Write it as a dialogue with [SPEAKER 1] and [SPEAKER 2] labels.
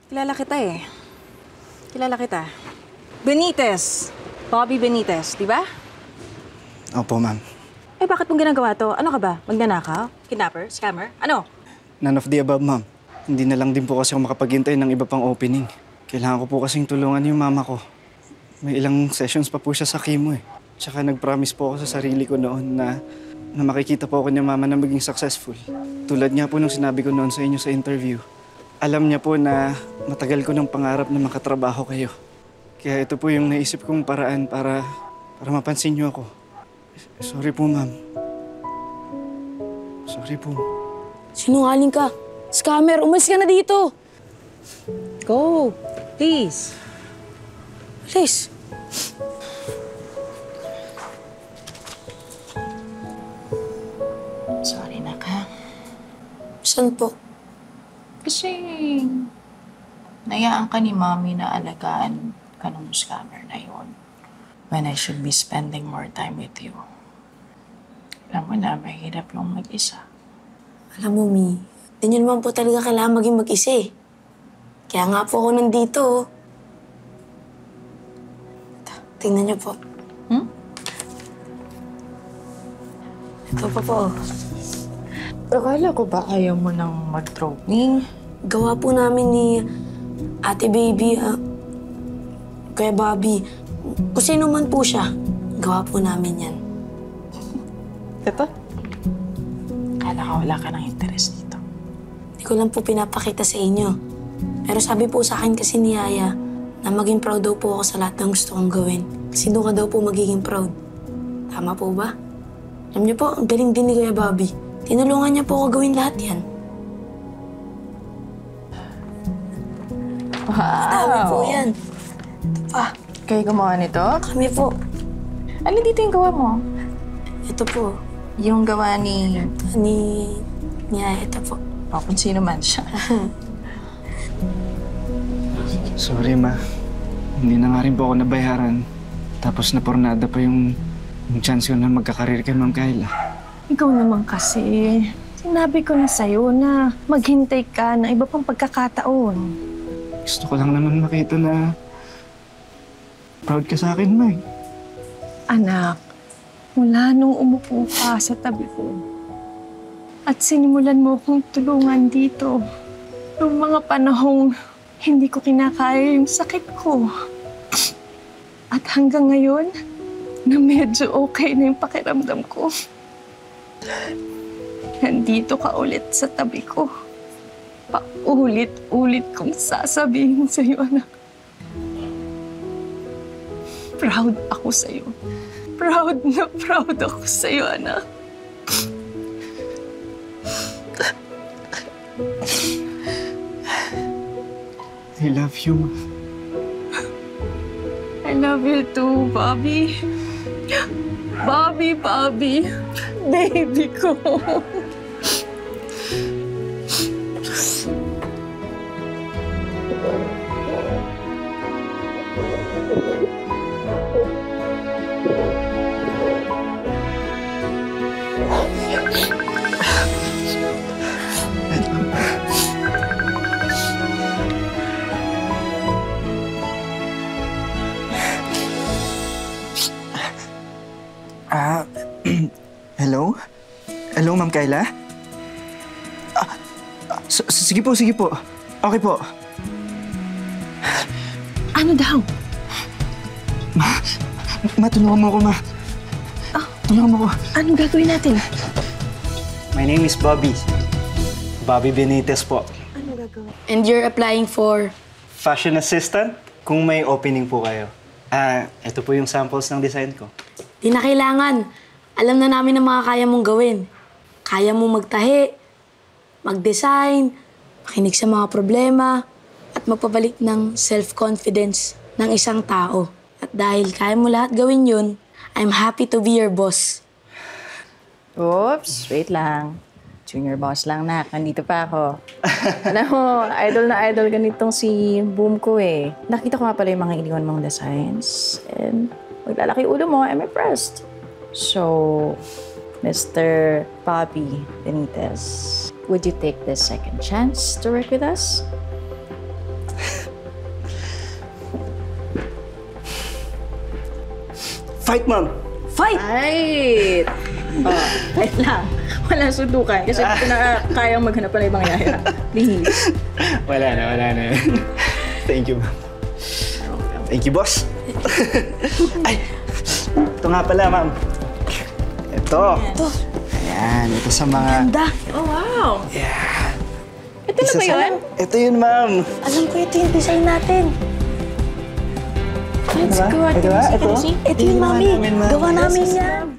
[SPEAKER 1] Kilala kita eh. Kilala kita. Benitez. Bobby Benitez, di ba?
[SPEAKER 2] Opo, ma'am.
[SPEAKER 1] Eh, bakit mong ginagawa to? Ano ka ba? Magnanakaw? Kidnapper? Scammer? Ano?
[SPEAKER 2] None of the above, ma'am. Hindi na lang din po kasi ako makapaghintay ng iba pang opening. Kailangan ko po kasing tulungan yung mama ko. May ilang sessions pa po siya sa chemo eh. Tsaka nag-promise po ako sa sarili ko noon na makikita po ako niya mama na maging successful. Tulad nga po nung sinabi ko noon sa inyo sa interview. Alam niya po na matagal ko ng pangarap na makatrabaho kayo. Kaya ito po yung naisip kong paraan para mapansin niyo ako. Sorry po, ma'am. Sorry po.
[SPEAKER 3] Sinungaling ka. Scammer, umalis ka na dito.
[SPEAKER 1] Go! Please!
[SPEAKER 3] Please.
[SPEAKER 4] Sorry na ka.
[SPEAKER 3] Saan po?
[SPEAKER 4] Kasi nayaan ka ni Mommy na alagaan ka ng scammer na yon. When I should be spending more time with you. Alam mo na, mahirap yung mag-isa.
[SPEAKER 3] Alam mo, Mi, di niyo naman po talaga kailangan maging mag-isa eh. Kaya nga po ako nandito. Tingnan niyo po. Ito pa po.
[SPEAKER 4] Akala ko ba ayaw mo nang mag-drawing?
[SPEAKER 3] Gawa po namin ni Ate Baby, Kuya Bobby. Kung sino man po siya, gawa po namin yan.
[SPEAKER 4] Ito? Akala ko wala ka ng interest dito.
[SPEAKER 3] Hindi ko lang po pinapakita sa inyo. Pero sabi po sa akin kasi ni Yaya na maging proud daw po ako sa lahat ng gusto kong gawin. Kasi doon ka daw po magiging proud. Tama po ba? Alam niyo po, ang galing din ni Kuya Bobby. Tinulungan niya po ako gawin lahat yan.
[SPEAKER 4] Wow!
[SPEAKER 3] Madami po yan. Ito pa.
[SPEAKER 4] Kayo gumawa nito?
[SPEAKER 3] Kami po.
[SPEAKER 4] Alin dito yung gawa mo?
[SPEAKER 3] Ito po.
[SPEAKER 4] Yung gawa ni...
[SPEAKER 3] Ni Yaya, ito po.
[SPEAKER 4] O, kung sino man siya.
[SPEAKER 2] Sorry, ma. Hindi na nga rin po ako nabayaran. Tapos napornada pa yung chance ko na magkakarir kay Ma'am Kayla.
[SPEAKER 5] Ikaw naman kasi. Sinabi ko na sa'yo na maghintay ka ng iba pang pagkakataon.
[SPEAKER 2] Gusto ko lang naman makita na proud ka sa akin, May.
[SPEAKER 5] Anak, mula nung umupo ka sa tabi ko at sinimulan mo akong tulungan dito, noong mga panahong hindi ko kinakaya yung sakit ko. At hanggang ngayon, na medyo okay na yung pakiramdam ko. Nandito ka ulit sa tabi ko. Paulit-ulit kong sasabihin sa'yo, anak. Proud ako sa'yo. Proud na proud ako sa'yo, anak.
[SPEAKER 2] I love you, Ma.
[SPEAKER 5] I love you too, Bobby. Bobby. Baby ko.
[SPEAKER 2] Hello? Hello, Ma'am Kayla? Sige po. Okay po.
[SPEAKER 5] Ano daw?
[SPEAKER 2] Ma, tulungan mo ako, Ma. Tulungan mo ako.
[SPEAKER 5] Anong gagawin natin?
[SPEAKER 2] My name is Bobby. Bobby Benitez po.
[SPEAKER 3] And you're applying for...
[SPEAKER 2] Fashion assistant, kung may opening po kayo. Ito po yung samples ng design ko.
[SPEAKER 3] Di na kailangan. Alam na namin ang mga kaya mong gawin. Kaya mong magtahi, mag-design, makinig sa mga problema, at magpabalik ng self-confidence ng isang tao. At dahil kaya mo lahat gawin yun, I'm happy to be your boss.
[SPEAKER 4] Oops, wait lang. Junior boss lang na, nandito pa ako. Alam mo, idol na idol ganitong si Boom ko eh. Nakita ko nga pala yung mga iniwan mong designs. And maglalaki ulo mo, I'm impressed. So, Mr. Bobby Benitez, would you take this second chance to work with us?
[SPEAKER 2] Fight, ma'am!
[SPEAKER 1] Fight!
[SPEAKER 4] Right! Wait lang. Walang sundukan kasi hindi ko na kayang maghanap pa ng ibang yaya. Please.
[SPEAKER 2] Wala na. Thank you, ma'am. Thank you, boss. Ay, ito nga pala, ma'am. Ito. Ayan, ito sa mga...
[SPEAKER 3] Ganda.
[SPEAKER 4] Oh, wow!
[SPEAKER 2] Yeah.
[SPEAKER 4] Ito na ba yun?
[SPEAKER 2] Ito yun, ma'am.
[SPEAKER 3] Alam ko ito yung design natin.
[SPEAKER 4] Let's go.
[SPEAKER 2] Ito ba? Ito?
[SPEAKER 3] Ito yung mami.
[SPEAKER 2] namin, ma'am.
[SPEAKER 3] Gawa
[SPEAKER 2] Yes,
[SPEAKER 3] namin
[SPEAKER 2] yes,
[SPEAKER 3] yan.